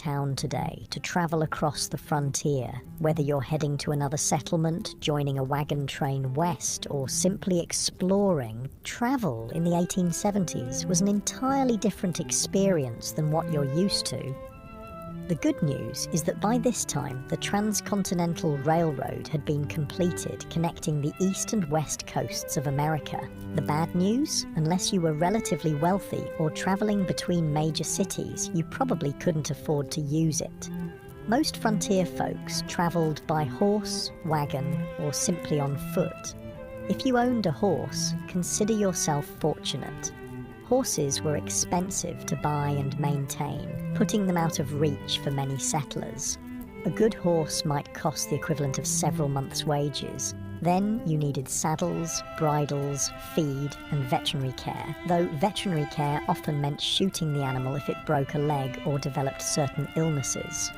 town today to travel across the frontier. Whether you're heading to another settlement, joining a wagon train west, or simply exploring, travel in the 1870s was an entirely different experience than what you're used to. The good news is that by this time, the Transcontinental Railroad had been completed, connecting the east and west coasts of America. The bad news? Unless you were relatively wealthy or traveling between major cities, you probably couldn't afford to use it. Most frontier folks traveled by horse, wagon, or simply on foot. If you owned a horse, consider yourself fortunate. Horses were expensive to buy and maintain, putting them out of reach for many settlers. A good horse might cost the equivalent of several months' wages. Then you needed saddles, bridles, feed, and veterinary care, though veterinary care often meant shooting the animal if it broke a leg or developed certain illnesses.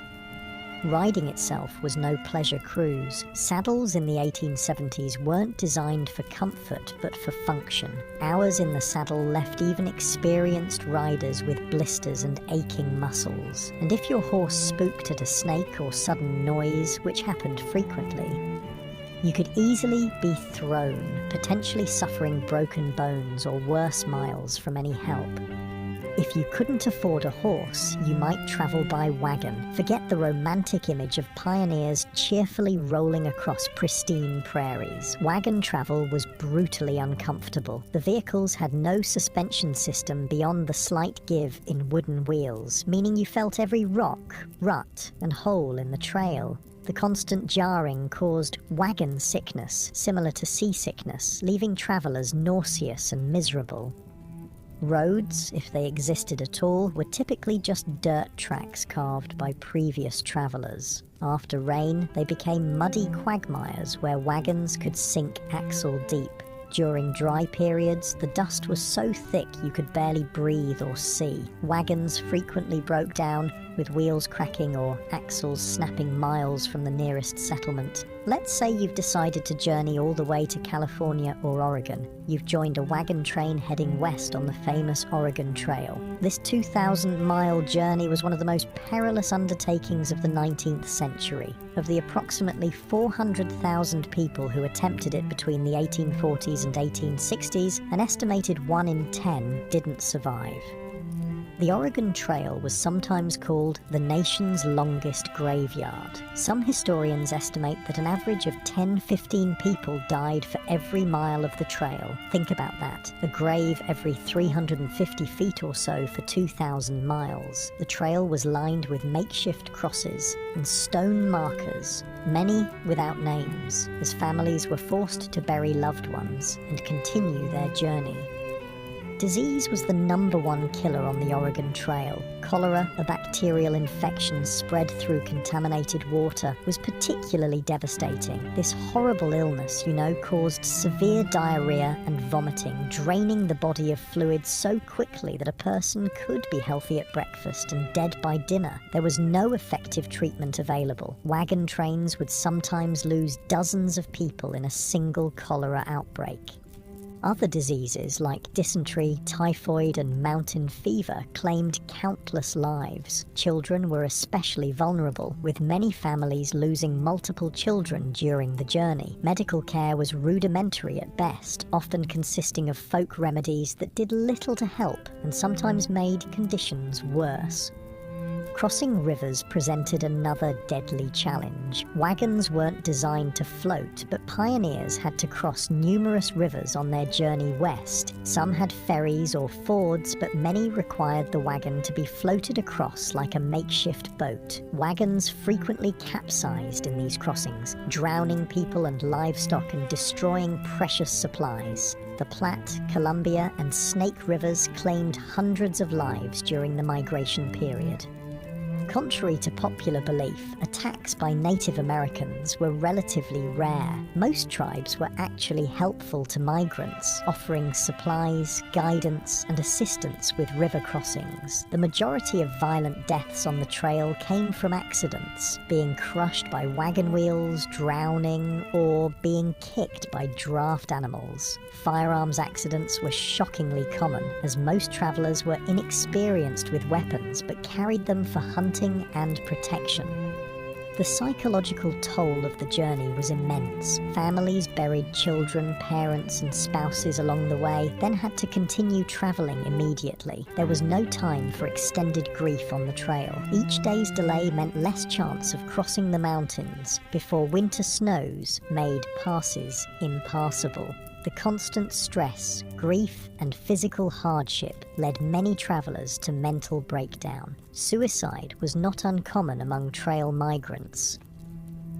Riding itself was no pleasure cruise. Saddles in the 1870s weren't designed for comfort, but for function. Hours in the saddle left even experienced riders with blisters and aching muscles. And if your horse spooked at a snake or sudden noise, which happened frequently, you could easily be thrown, potentially suffering broken bones or worse miles from any help. If you couldn't afford a horse, you might travel by wagon. Forget the romantic image of pioneers cheerfully rolling across pristine prairies. Wagon travel was brutally uncomfortable. The vehicles had no suspension system beyond the slight give in wooden wheels, meaning you felt every rock, rut, and hole in the trail. The constant jarring caused wagon sickness, similar to seasickness, leaving travelers nauseous and miserable. Roads, if they existed at all, were typically just dirt tracks carved by previous travelers. After rain, they became muddy quagmires where wagons could sink axle deep. During dry periods, the dust was so thick you could barely breathe or see. Wagons frequently broke down, with wheels cracking or axles snapping miles from the nearest settlement. Let's say you've decided to journey all the way to California or Oregon. You've joined a wagon train heading west on the famous Oregon Trail. This 2,000-mile journey was one of the most perilous undertakings of the 19th century. Of the approximately 400,000 people who attempted it between the 1840s and 1860s, an estimated 1 in 10 didn't survive. The Oregon Trail was sometimes called the nation's longest graveyard. Some historians estimate that an average of 10-15 people died for every mile of the trail. Think about that. A grave every 350 feet or so for 2,000 miles. The trail was lined with makeshift crosses and stone markers, many without names, as families were forced to bury loved ones and continue their journey. Disease was the #1 killer on the Oregon Trail. Cholera, a bacterial infection spread through contaminated water, was particularly devastating. This horrible illness, caused severe diarrhea and vomiting, draining the body of fluids so quickly that a person could be healthy at breakfast and dead by dinner. There was no effective treatment available. Wagon trains would sometimes lose dozens of people in a single cholera outbreak. Other diseases like dysentery, typhoid, and mountain fever claimed countless lives. Children were especially vulnerable, with many families losing multiple children during the journey. Medical care was rudimentary at best, often consisting of folk remedies that did little to help and sometimes made conditions worse. Crossing rivers presented another deadly challenge. Wagons weren't designed to float, but pioneers had to cross numerous rivers on their journey west. Some had ferries or fords, but many required the wagon to be floated across like a makeshift boat. Wagons frequently capsized in these crossings, drowning people and livestock and destroying precious supplies. The Platte, Columbia, and Snake Rivers claimed hundreds of lives during the migration period. Contrary to popular belief, attacks by Native Americans were relatively rare. Most tribes were actually helpful to migrants, offering supplies, guidance, and assistance with river crossings. The majority of violent deaths on the trail came from accidents, being crushed by wagon wheels, drowning, or being kicked by draft animals. Firearms accidents were shockingly common, as most travelers were inexperienced with weapons but carried them for hunting hunting and protection. The psychological toll of the journey was immense. Families buried children, parents, and spouses along the way, then had to continue travelling immediately. There was no time for extended grief on the trail. Each day's delay meant less chance of crossing the mountains before winter snows made passes impassable. The constant stress, grief, and physical hardship led many travellers to mental breakdown. Suicide was not uncommon among trail migrants.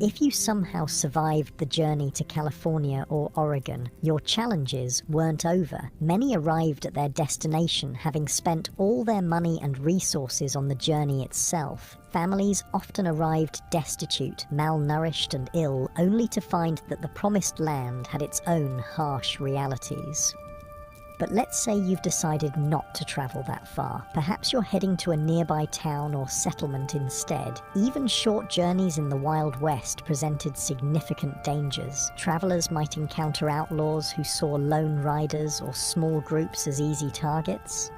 If you somehow survived the journey to California or Oregon, your challenges weren't over. Many arrived at their destination having spent all their money and resources on the journey itself. Families often arrived destitute, malnourished and ill, only to find that the promised land had its own harsh realities. But let's say you've decided not to travel that far. Perhaps you're heading to a nearby town or settlement instead. Even short journeys in the Wild West presented significant dangers. Travelers might encounter outlaws who saw lone riders or small groups as easy targets.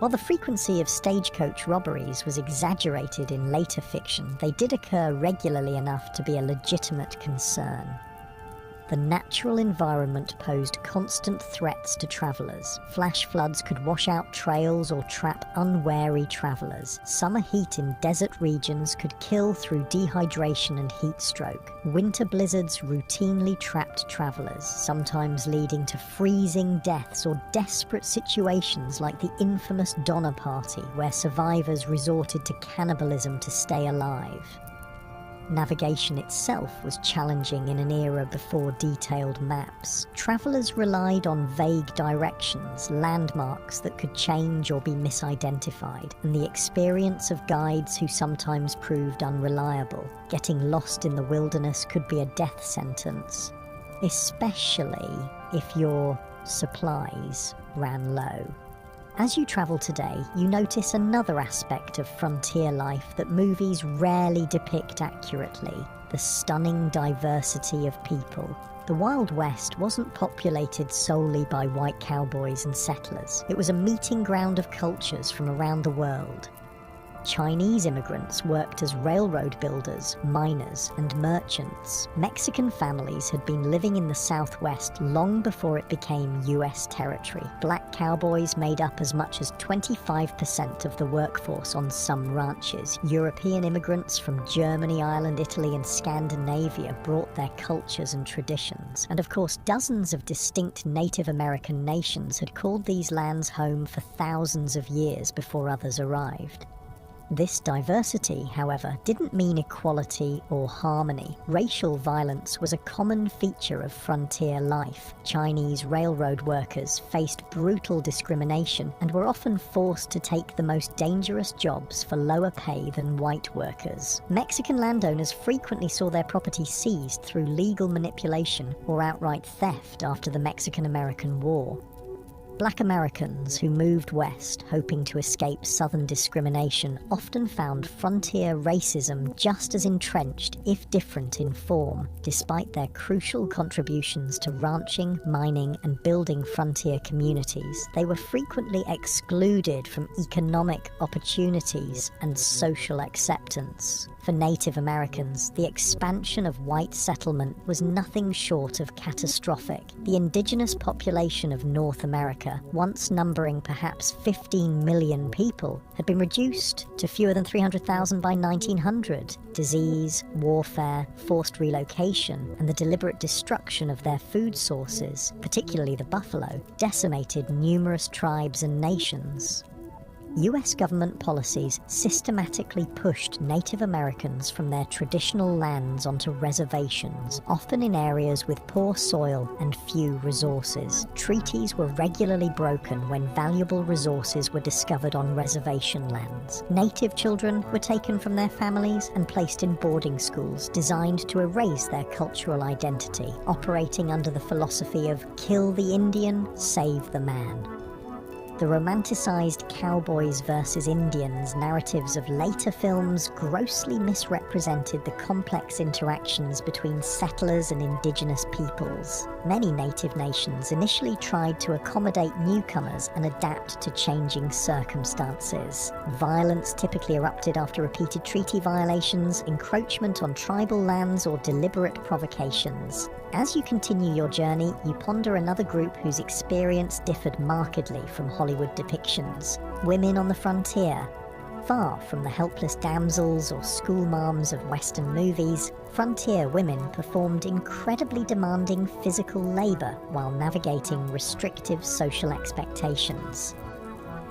While the frequency of stagecoach robberies was exaggerated in later fiction, they did occur regularly enough to be a legitimate concern. The natural environment posed constant threats to travellers. Flash floods could wash out trails or trap unwary travellers. Summer heat in desert regions could kill through dehydration and heat stroke. Winter blizzards routinely trapped travellers, sometimes leading to freezing deaths or desperate situations like the infamous Donner Party, where survivors resorted to cannibalism to stay alive. Navigation itself was challenging in an era before detailed maps. Travellers relied on vague directions, landmarks that could change or be misidentified, and the experience of guides who sometimes proved unreliable. Getting lost in the wilderness could be a death sentence, especially if your supplies ran low. As you travel today, you notice another aspect of frontier life that movies rarely depict accurately: the stunning diversity of people. The Wild West wasn't populated solely by white cowboys and settlers. It was a meeting ground of cultures from around the world. Chinese immigrants worked as railroad builders, miners, and merchants. Mexican families had been living in the Southwest long before it became U.S. territory. Black cowboys made up as much as 25% of the workforce on some ranches. European immigrants from Germany, Ireland, Italy, and Scandinavia brought their cultures and traditions. And of course, dozens of distinct Native American nations had called these lands home for thousands of years before others arrived. This diversity, however, didn't mean equality or harmony. Racial violence was a common feature of frontier life. Chinese railroad workers faced brutal discrimination and were often forced to take the most dangerous jobs for lower pay than white workers. Mexican landowners frequently saw their property seized through legal manipulation or outright theft after the Mexican-American War. Black Americans who moved west, hoping to escape Southern discrimination, often found frontier racism just as entrenched, if different in form. Despite their crucial contributions to ranching, mining, and building frontier communities, they were frequently excluded from economic opportunities and social acceptance. For Native Americans, the expansion of white settlement was nothing short of catastrophic. The indigenous population of North America, once numbering perhaps 15 million people, had been reduced to fewer than 300,000 by 1900. Disease, warfare, forced relocation, and the deliberate destruction of their food sources, particularly the buffalo, decimated numerous tribes and nations. US government policies systematically pushed Native Americans from their traditional lands onto reservations, often in areas with poor soil and few resources. Treaties were regularly broken when valuable resources were discovered on reservation lands. Native children were taken from their families and placed in boarding schools designed to erase their cultural identity, operating under the philosophy of "kill the Indian, save the man." The romanticized cowboys versus Indians narratives of later films grossly misrepresented the complex interactions between settlers and indigenous peoples. Many native nations initially tried to accommodate newcomers and adapt to changing circumstances. Violence typically erupted after repeated treaty violations, encroachment on tribal lands, or deliberate provocations. As you continue your journey, you ponder another group whose experience differed markedly from Hollywood depictions: women on the frontier. Far from the helpless damsels or schoolmarms of Western movies, frontier women performed incredibly demanding physical labor while navigating restrictive social expectations.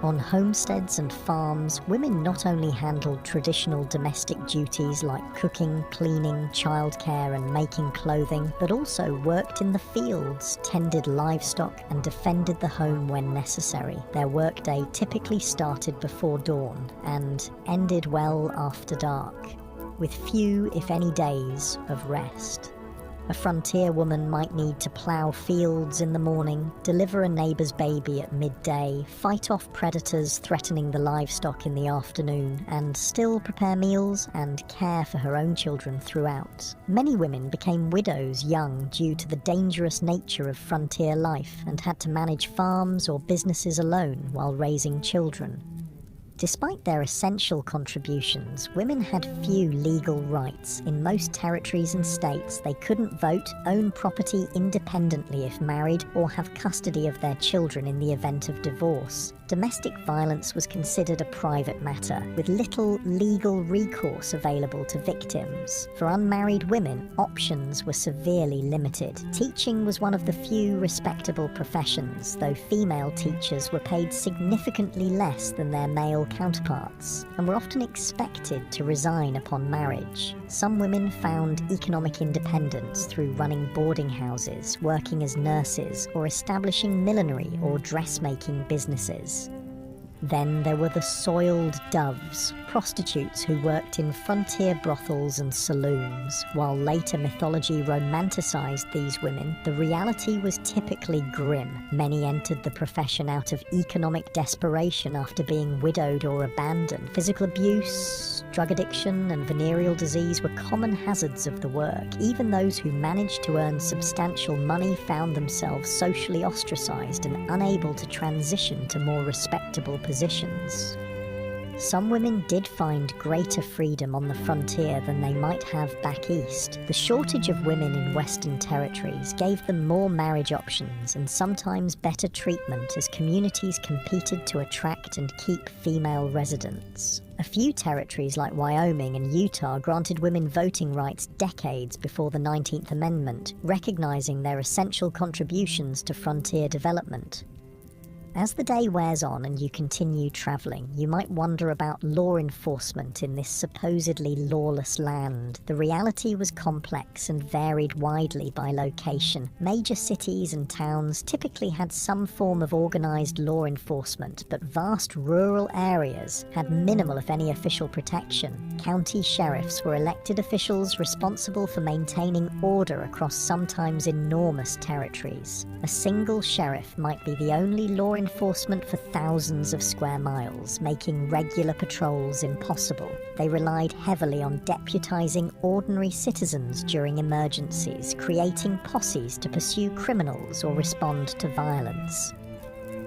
On homesteads and farms, women not only handled traditional domestic duties like cooking, cleaning, childcare, and making clothing, but also worked in the fields, tended livestock, and defended the home when necessary. Their workday typically started before dawn and ended well after dark, with few, if any, days of rest. A frontier woman might need to plough fields in the morning, deliver a neighbour's baby at midday, fight off predators threatening the livestock in the afternoon, and still prepare meals and care for her own children throughout. Many women became widows young due to the dangerous nature of frontier life and had to manage farms or businesses alone while raising children. Despite their essential contributions, women had few legal rights. In most territories and states, they couldn't vote, own property independently if married, or have custody of their children in the event of divorce. Domestic violence was considered a private matter, with little legal recourse available to victims. For unmarried women, options were severely limited. Teaching was one of the few respectable professions, though female teachers were paid significantly less than their male counterparts, and were often expected to resign upon marriage. Some women found economic independence through running boarding houses, working as nurses, or establishing millinery or dressmaking businesses. Then there were the soiled doves, prostitutes who worked in frontier brothels and saloons. While later mythology romanticized these women, the reality was typically grim. Many entered the profession out of economic desperation after being widowed or abandoned. Physical abuse, drug addiction, and venereal disease were common hazards of the work. Even those who managed to earn substantial money found themselves socially ostracized and unable to transition to more respectable positions. Some women did find greater freedom on the frontier than they might have back east. The shortage of women in Western territories gave them more marriage options and sometimes better treatment as communities competed to attract and keep female residents. A few territories like Wyoming and Utah granted women voting rights decades before the 19th Amendment, recognizing their essential contributions to frontier development. As the day wears on and you continue traveling, you might wonder about law enforcement in this supposedly lawless land. The reality was complex and varied widely by location. Major cities and towns typically had some form of organized law enforcement, but vast rural areas had minimal, if any, official protection. County sheriffs were elected officials responsible for maintaining order across sometimes enormous territories. A single sheriff might be the only law enforcement for thousands of square miles, making regular patrols impossible. They relied heavily on deputizing ordinary citizens during emergencies, creating posses to pursue criminals or respond to violence.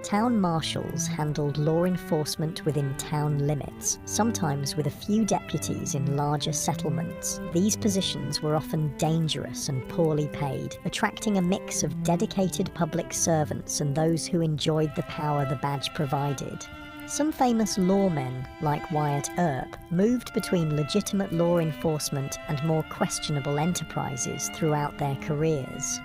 Town marshals handled law enforcement within town limits, sometimes with a few deputies in larger settlements. These positions were often dangerous and poorly paid, attracting a mix of dedicated public servants and those who enjoyed the power the badge provided. Some famous lawmen, like Wyatt Earp, moved between legitimate law enforcement and more questionable enterprises throughout their careers.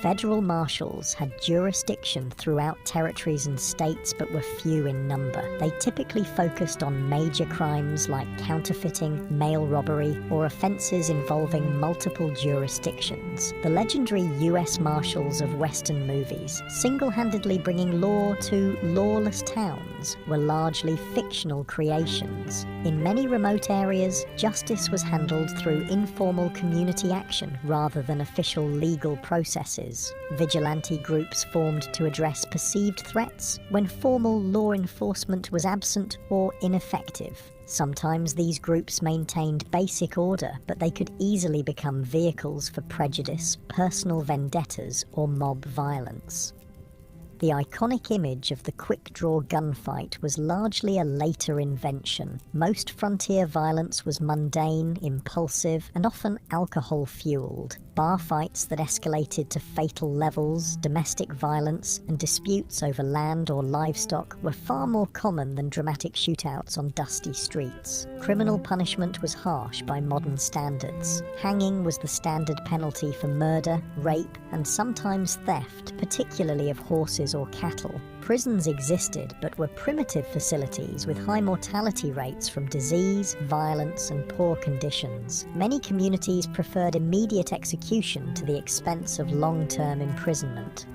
Federal marshals had jurisdiction throughout territories and states but were few in number. They typically focused on major crimes like counterfeiting, mail robbery, or offenses involving multiple jurisdictions. The legendary U.S. Marshals of Western movies, single-handedly bringing law to lawless towns, were largely fictional creations. In many remote areas, justice was handled through informal community action rather than official legal processes. Vigilante groups formed to address perceived threats when formal law enforcement was absent or ineffective. Sometimes these groups maintained basic order, but they could easily become vehicles for prejudice, personal vendettas, or mob violence. The iconic image of the quick-draw gunfight was largely a later invention. Most frontier violence was mundane, impulsive, and often alcohol-fueled. Bar fights that escalated to fatal levels, domestic violence, and disputes over land or livestock were far more common than dramatic shootouts on dusty streets. Criminal punishment was harsh by modern standards. Hanging was the standard penalty for murder, rape, and sometimes theft, particularly of horses or cattle. Prisons existed, but were primitive facilities with high mortality rates from disease, violence, and poor conditions. Many communities preferred immediate execution to the expense of long-term imprisonment.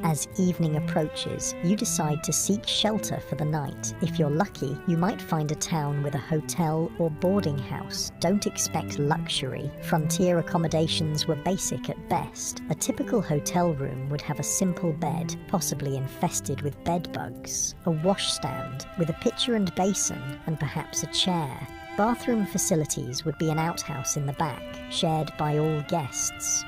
As evening approaches, you decide to seek shelter for the night. If you're lucky, you might find a town with a hotel or boarding house. Don't expect luxury. Frontier accommodations were basic at best. A typical hotel room would have a simple bed, possibly infested with bed bugs, a washstand with a pitcher and basin, and perhaps a chair. Bathroom facilities would be an outhouse in the back, shared by all guests.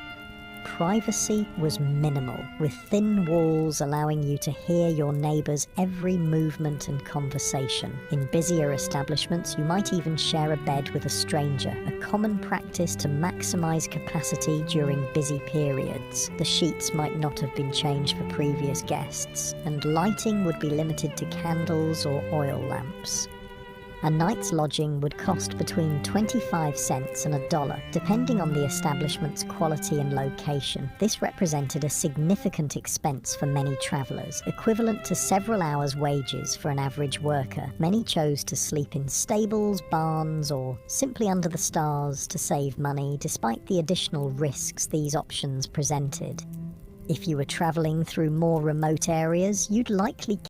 Privacy was minimal, with thin walls allowing you to hear your neighbours' every movement and conversation. In busier establishments, you might even share a bed with a stranger, a common practice to maximise capacity during busy periods. The sheets might not have been changed for previous guests, and lighting would be limited to candles or oil lamps. A night's lodging would cost between 25 cents and $1, depending on the establishment's quality and location. This represented a significant expense for many travellers, equivalent to several hours' wages for an average worker. Many chose to sleep in stables, barns, or simply under the stars to save money, despite the additional risks these options presented. If you were travelling through more remote areas, you'd likely